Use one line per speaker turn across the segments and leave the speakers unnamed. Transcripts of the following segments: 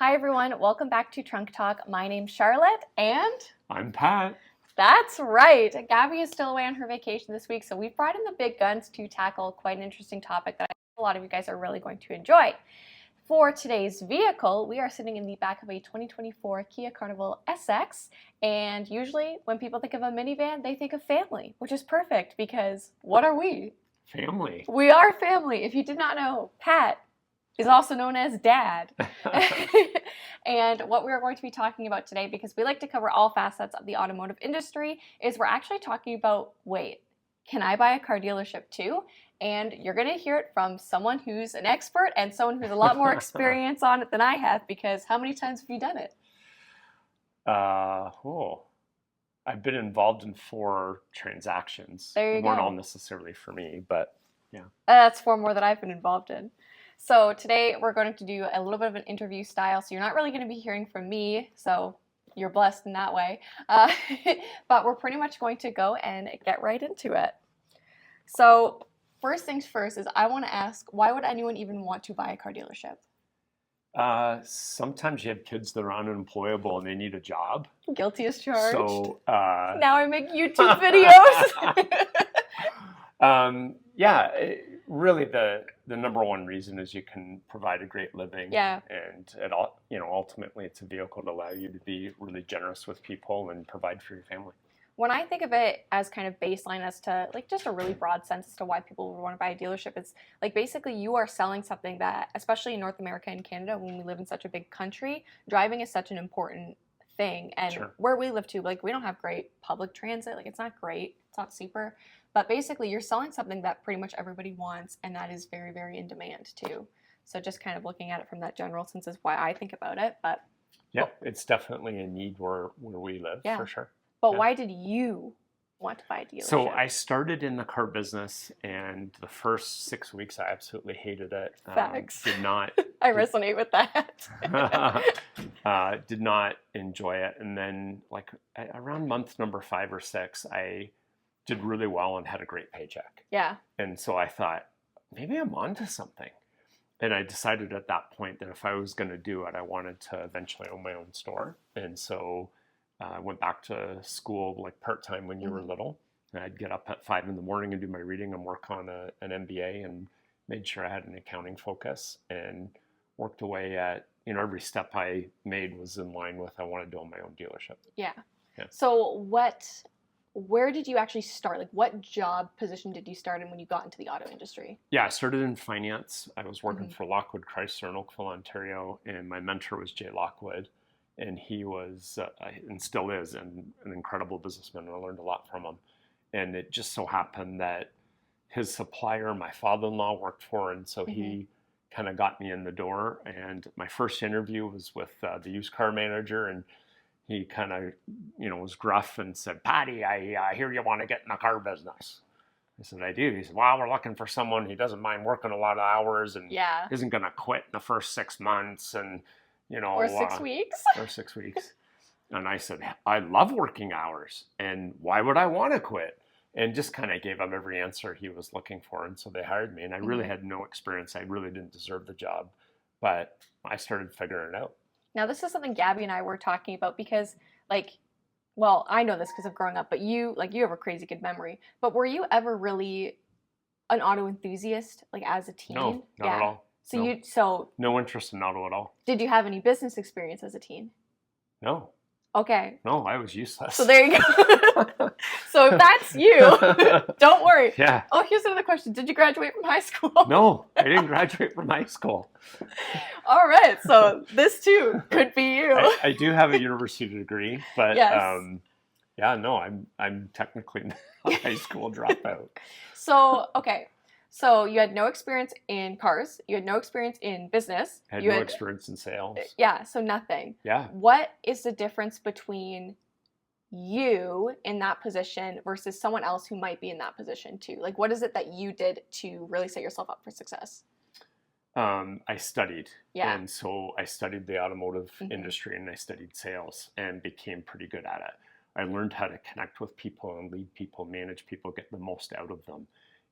Hi everyone, welcome back to Trunk Talk. My name's Charlotte and
I'm Pat.
that's right. Gabby is still away on her vacation this week, so we've brought in the big guns to tackle quite an interesting topic that I think a lot of you guys are really going to enjoy. For today's vehicle, we are sitting in the back of a 2024 Kia Carnival SX, and usually when people think of a minivan, they think of family, which is perfect because what are we?
Family.
We are family. If you did not know, Pat is also known as Dad. And what we're going to be talking about today, because we like to cover all facets of the automotive industry, is we're actually talking about, wait, can I buy a car dealership too? And you're going to hear it from someone who's an expert and someone who's a lot more experience on it than I have, because how many times have you done it?
I've been involved in 4 transactions.
There you
They weren't
go.
all necessarily for me, but yeah.
That's 4 more that I've been involved in. So today we're going to do a little bit of an interview style. So you're not really going to be hearing from me. So you're blessed in that way. But we're pretty much going to go and get right into it. So first things first is I want to ask, why would anyone even want to buy a car dealership?
Sometimes you have kids that are unemployable and they need a job.
Guilty as charged.
So
Now I make YouTube videos.
Really the number one reason is you can provide a great living.
Yeah.
And ultimately it's a vehicle to allow you to be really generous with people and provide for your family.
When I think of it as kind of baseline as to like just a really broad sense as to why people would want to buy a dealership, it's like basically you are selling something that, especially in North America and Canada, when we live in such a big country, driving is such an important thing. And
Sure.
Where we live too, like we don't have great public transit. Like it's not great. It's not super. But basically you're selling something that pretty much everybody wants, and that is very, very in demand too. So just kind of looking at it from that general sense is why I think about it. But
Yeah, it's definitely a need where we live,
Yeah.
for sure.
But
Yeah.
why did you want to buy a dealership?
So I started in the car business, and the first 6 weeks I absolutely hated it.
Facts.
Did not
I resonate with that.
did not enjoy it, and then like around month number 5 or 6, I did really well and had a great paycheck.
Yeah.
And so I thought maybe I'm onto something, and I decided at that point that if I was going to do it, I wanted to eventually own my own store, and so. I went back to school like part-time when you were little. And I'd get up at 5 in the morning and do my reading and work on an MBA, and made sure I had an accounting focus, and worked away at, every step I made was in line with I wanted to own my own dealership.
Yeah.
Yeah.
So where did you actually start? Like what job position did you start in when you got into the auto industry?
Yeah, I started in finance. I was working for Lockwood Chrysler in Oakville, Ontario, and my mentor was Jay Lockwood. And he was, and still is, an incredible businessman. I learned a lot from him. And it just so happened that his supplier, my father-in-law, worked for, and so he kind of got me in the door. And my first interview was with the used car manager, and he kind of, was gruff and said, "Patty, I hear you want to get in the car business." I said, "I do." He said, "Well, we're looking for someone who doesn't mind working a lot of hours and isn't going to quit in the first 6 months, and
or 6 weeks.
Or 6 weeks. And I said, "I love working hours, and why would I want to quit?" And just kind of gave him every answer he was looking for. And so they hired me, and I really had no experience. I really didn't deserve the job, but I started figuring it out.
Now this is something Gabby and I were talking about because I know this because of growing up, but you have a crazy good memory. But were you ever really an auto enthusiast, like as a teen?
No, not at all.
So
no interest in auto at all.
Did you have any business experience as a teen?
No.
Okay.
No, I was useless.
So there you go. So if that's you, don't worry.
Yeah.
Oh, here's another question. Did you graduate from high school?
No, I didn't graduate from high school.
All right. So this too could be you.
I do have a university degree, but
yes.
I'm technically a high school dropout.
So, okay. So you had no experience in cars. You had no experience in business.
I had no experience in sales.
Yeah, so nothing.
Yeah.
What is the difference between you in that position versus someone else who might be in that position too? Like, what is it that you did to really set yourself up for success?
I studied.
Yeah.
And so I studied the automotive industry, and I studied sales and became pretty good at it. I learned how to connect with people and lead people, manage people, get the most out of them.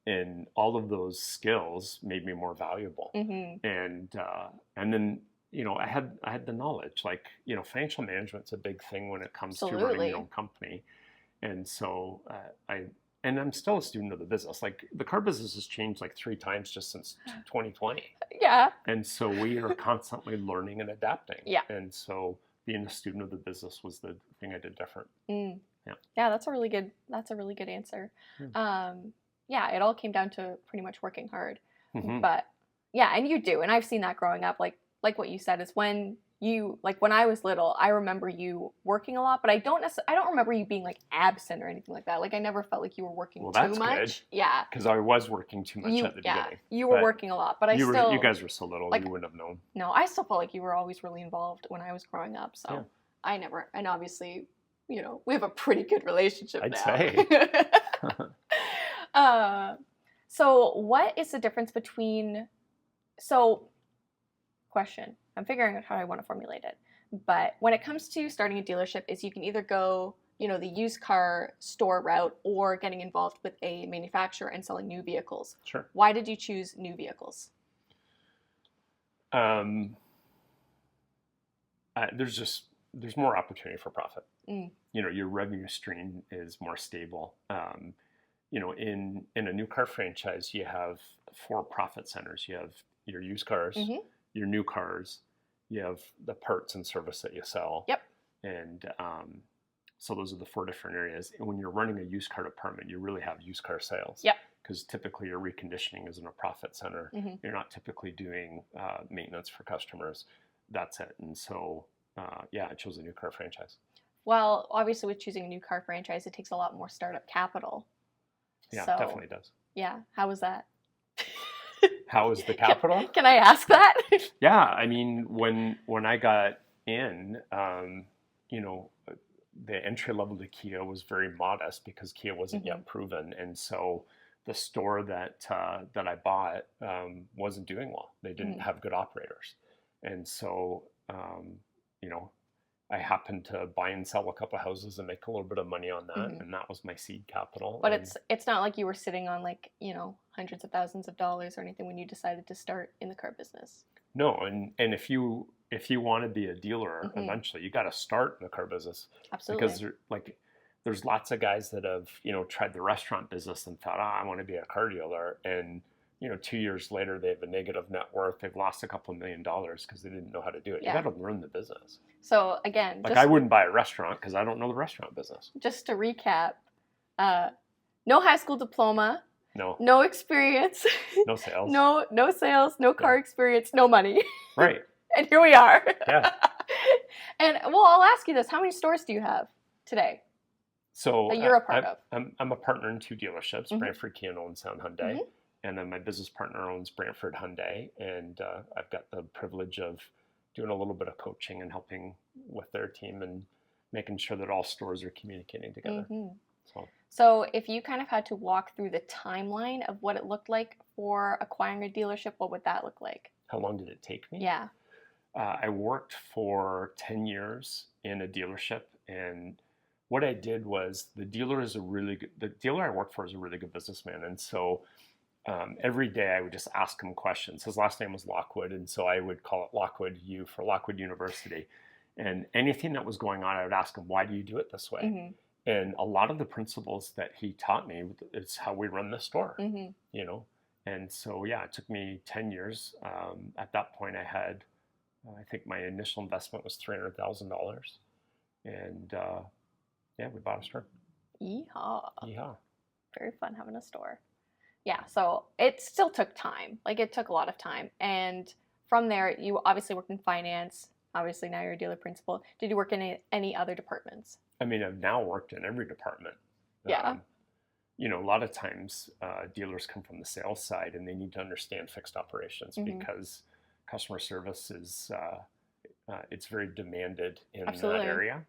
And all of those skills made me more valuable. And then, I had the knowledge. Like, financial management's a big thing when it comes to running
Absolutely.
your own company. And so I'm still a student of the business. Like, the car business has changed like 3 times just since 2020.
Yeah.
And so we are constantly learning and adapting.
Yeah.
And so being a student of the business was the thing I did different.
Mm.
Yeah.
Yeah, that's a really good answer. Yeah, it all came down to pretty much working hard.
Mm-hmm.
But yeah, and you do. And I've seen that growing up. Like what you said is when I was little, I remember you working a lot, but I don't remember you being like absent or anything like that. Like, I never felt like you were working too much.
Good.
Yeah.
Because I was working too much at the beginning.
You were working a lot, but
you guys were so little,
like,
you wouldn't have known.
No, I still felt like you were always really involved when I was growing up. So
yeah.
I never, and obviously, we have a pretty good relationship
I'd
now.
say.
So what is the difference between, question, I'm figuring out how I want to formulate it, but when it comes to starting a dealership is you can either go, the used car store route or getting involved with a manufacturer and selling new vehicles.
Sure.
Why did you choose new vehicles?
There's more opportunity for profit.
Mm.
Your revenue stream is more stable. In a new car franchise, you have 4 profit centers. You have your used cars,
Mm-hmm.
your new cars, you have the parts and service that you sell.
Yep.
And so those are the 4 different areas. And when you're running a used car department, you really have used car sales.
Yep.
Because typically your reconditioning is in a profit center.
Mm-hmm.
You're not typically doing maintenance for customers. That's it. And so, I chose a new car franchise.
Well, obviously with choosing a new car franchise, it takes a lot more startup capital.
Yeah,
so,
it definitely does.
Yeah. How was that?
How is the capital?
Can I ask that?
Yeah. I mean, when I got in, the entry level to Kia was very modest because Kia wasn't yet proven. And so the store that I bought wasn't doing well. They didn't have good operators. And so, I happened to buy and sell a couple of houses and make a little bit of money on that. And that was my seed capital.
But it's not like you were sitting on hundreds of thousands of dollars or anything when you decided to start in the car business.
No. And if you want to be a dealer, eventually you got to start in the car business.
Absolutely.
Because there's lots of guys that have, tried the restaurant business and thought, I want to be a car dealer. And, 2 years later, they have a negative net worth. They've lost a couple $1 million because they didn't know how to do it.
Yeah.
You got to learn the business.
So again,
I wouldn't buy a restaurant because I don't know the restaurant business.
Just to recap, no high school diploma.
No
experience.
No sales.
No sales, no car experience, no money.
Right.
And here we are.
Yeah.
And I'll ask you this: how many stores do you have today?
So
that you're a part of.
I'm a partner in 2 dealerships, Brantford Kia and Owen Sound Hyundai, and then my business partner owns Brantford Hyundai, and I've got the privilege of doing a little bit of coaching and helping with their team and making sure that all stores are communicating together.
So if you kind of had to walk through the timeline of what it looked like for acquiring a dealership, what would that look like?
How long did it take me?
Yeah.
I worked for 10 years in a dealership, and what I did was the dealer I worked for is a really good businessman, and so every day I would just ask him questions. His last name was Lockwood, and so I would call it Lockwood U for Lockwood University. And anything that was going on, I would ask him, why do you do it this way? And a lot of the principles that he taught me is how we run the store, And so, it took me 10 years. At that point, I had, I think my initial investment was $300,000. And we bought a store.
Yeehaw.
Yeehaw.
Very fun having a store. Yeah, so it still took time. Like, it took a lot of time. And from there, you obviously worked in finance. Obviously, now you're a dealer principal. Did you work in any other departments?
I mean, I've now worked in every department.
Yeah.
A lot of times dealers come from the sales side and they need to understand fixed operations because customer service is, it's very demanded in that area.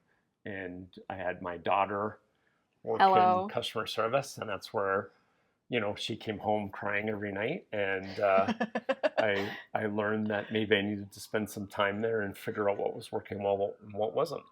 And I had my daughter work in customer service, and that's where, she came home crying every night. And I learned that maybe I needed to spend some time there and figure out what was working well and what wasn't.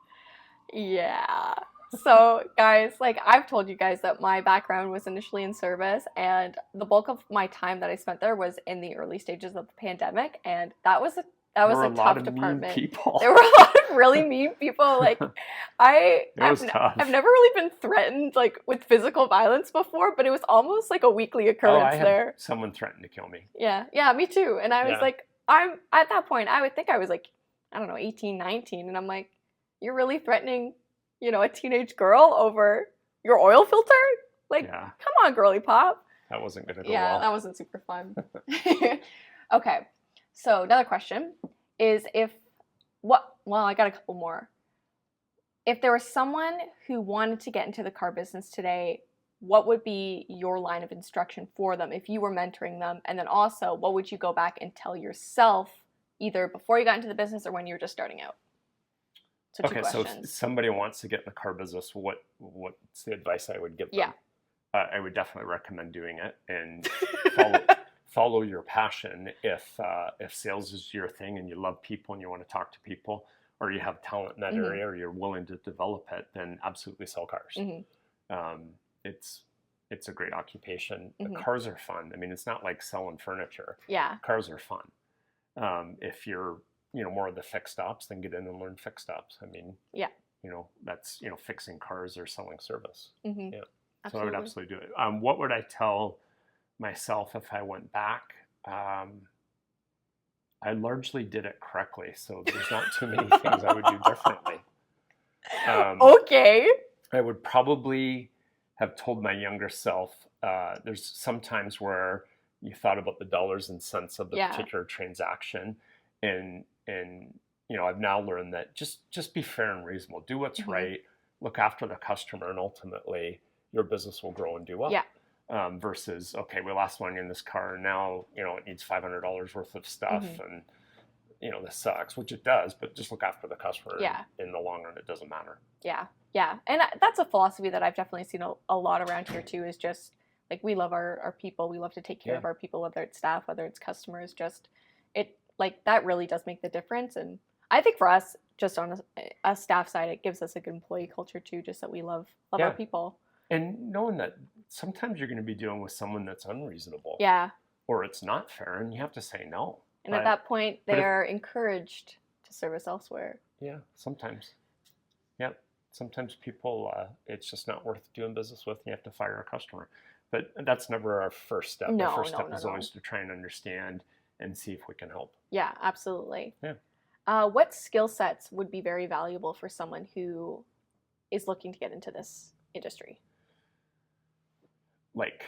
Yeah. So guys, I've told you guys that my background was initially in service, and the bulk of my time that I spent there was in the early stages of the pandemic, and that was that was
There
a
were a lot
tough
of
department.
mean people.
There were a lot of really mean people. Like
It was tough.
I've never really been threatened like with physical violence before, but it was almost like a weekly occurrence
I had
there.
someone threatened to kill me.
Yeah, me too. And I was like, I'm at that point, I would think I was like, I don't know, 18, 19, and I'm like, you're really threatening, a teenage girl over your oil filter? Like, come on, girly pop.
That wasn't gonna go well.
Yeah, that wasn't super fun. Okay, so another question is I got a couple more. If there was someone who wanted to get into the car business today, what would be your line of instruction for them if you were mentoring them? And then also, what would you go back and tell yourself either before you got into the business or when you were just starting out? So two questions.
So if somebody wants to get in the car business, what's the advice I would give them? I would definitely recommend doing it and follow your passion. If sales is your thing and you love people and you want to talk to people, or you have talent in that area, or you're willing to develop it, then absolutely sell cars. It's a great occupation. Cars are fun. I mean, it's not like selling furniture.
Yeah,
cars are fun. If you're more of the fixed ops, then get in and learn fixed ops. I mean, that's fixing cars or selling service. Yeah. Absolutely. So I would absolutely do it. What would I tell myself if I went back? I largely did it correctly, so there's not too many things I would do differently.
Okay.
I would probably have told my younger self, there's some times where you thought about the dollars and cents of the particular transaction, and I've now learned that just be fair and reasonable. Do what's right, look after the customer, and ultimately your business will grow and do well. Yeah. Versus, okay, we lost money in this car, and now it needs $500 worth of stuff, and this sucks, which it does. But just look after the customer. Yeah. In the long run, it doesn't matter. Yeah, and that's a philosophy that I've definitely seen a lot around here too. Is just like we love our people. We love to take care of our people, whether it's staff, whether it's customers. Just that really does make the difference. And I think for us, just on a staff side, it gives us a good employee culture too. Just that we love our people. And knowing that sometimes you're going to be dealing with someone that's unreasonable. Yeah. Or it's not fair, and you have to say no. And at that point, they're encouraged to service elsewhere. Yeah, sometimes. Yep. Sometimes people, it's just not worth doing business with, and you have to fire a customer. But that's never our first step. Our first step is always to try and understand and see if we can help. Yeah, absolutely. Yeah. What skill sets would be very valuable for someone who is looking to get into this industry? Like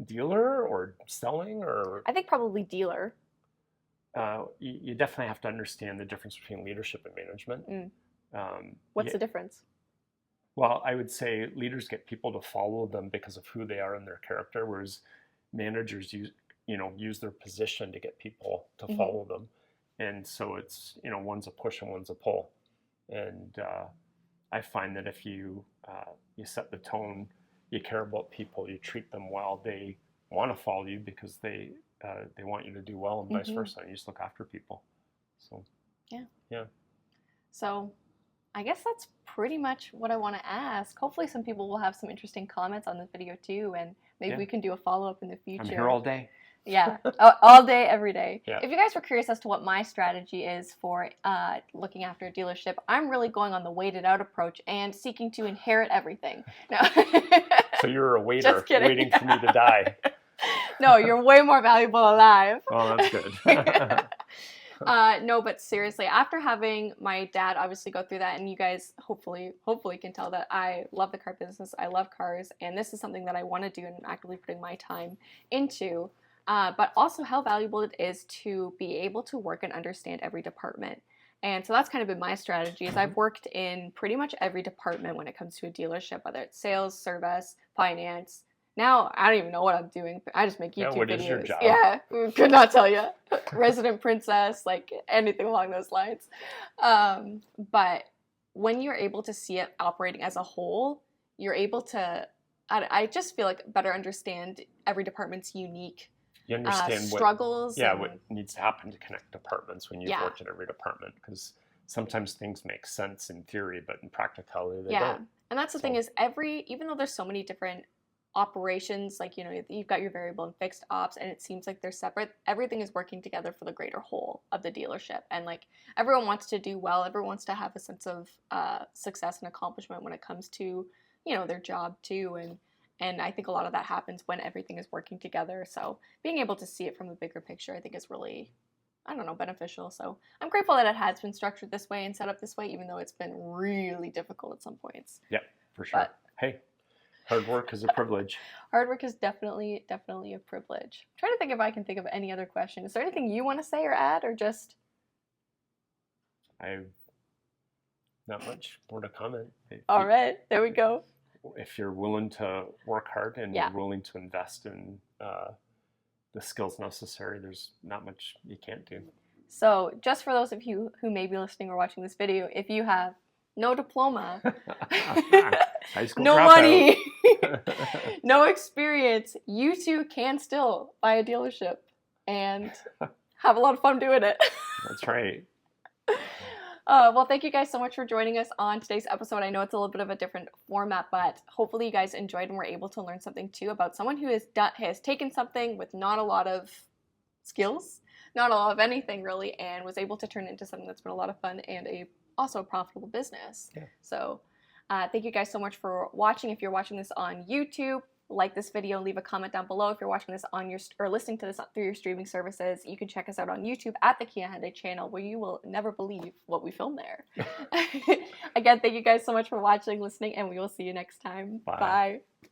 dealer or selling, or? I think probably dealer. You definitely have to understand the difference between leadership and management. What's the difference? Well, I would say leaders get people to follow them because of who they are and their character, whereas managers use their position to get people to follow them. And so it's, one's a push and one's a pull. And I find that if you set the tone, you care about people, you treat them well, they want to follow you because they want you to do well, and vice versa. You just look after people. So yeah. So I guess that's pretty much what I want to ask. Hopefully some people will have some interesting comments on this video too, and maybe we can do a follow-up in the future. I'm here all day. Yeah, all day, every day. Yeah. If you guys were curious as to what my strategy is for looking after a dealership, I'm really going on the waited out approach and seeking to inherit everything. No. So you're a waiter waiting for me to die. No, you're way more valuable alive. Oh, that's good. No, but seriously, after having my dad obviously go through that, and you guys hopefully can tell that I love the car business, I love cars, and this is something that I want to do and I'm actively putting my time into. But also how valuable it is to be able to work and understand every department. And so that's kind of been my strategy. Is I've worked in pretty much every department when it comes to a dealership, whether it's sales, service, finance. Now, I don't even know what I'm doing. I just make YouTube videos. What is your job? Yeah, could not tell you. Resident princess, like anything along those lines. But when you're able to see it operating as a whole, you're able to, I just feel like better understand every department's unique you understand struggles. What needs to happen to connect departments when you've worked in every department, because sometimes things make sense in theory, but in practicality they don't. And that's the thing is even though there's so many different
operations, like, you know, you've got your variable and fixed ops, and it seems like they're separate. Everything is working together for the greater whole of the dealership, and like everyone wants to do well. Everyone wants to have a sense of success and accomplishment when it comes to, you know, their job too, and I think a lot of that happens when everything is working together. So being able to see it from the bigger picture, I think, is really, I don't know, beneficial. So I'm grateful that it has been structured this way and set up this way, even though it's been really difficult at some points.
Yep, for sure. But, hey, hard work is a privilege.
Hard work is definitely a privilege. I'm trying to think if I can think of any other question. Is there anything you want to say or add, or just?
I've not much more to comment.
All right, there we go.
If you're willing to work hard and you're willing to invest in the skills necessary, there's not much you can't do.
So just for those of you who may be listening or watching this video, if you have no diploma,
high school
no
dropout.
money, no experience, you too can still buy a dealership and have a lot of fun doing it.
That's right.
Well, thank you guys so much for joining us on today's episode. I know it's a little bit of a different format, but hopefully you guys enjoyed and were able to learn something too about someone who has taken something with not a lot of skills, not a lot of anything really, and was able to turn it into something that's been a lot of fun and also a profitable business. Yeah. So thank you guys so much for watching. If you're watching this on YouTube, like this video, leave a comment down below. If you're watching this on or listening to this through your streaming services, you can check us out on YouTube at the Kia Hyundai channel, where you will never believe what we film there. Again, thank you guys so much for watching, listening, and we will see you next time.
Bye.
Bye.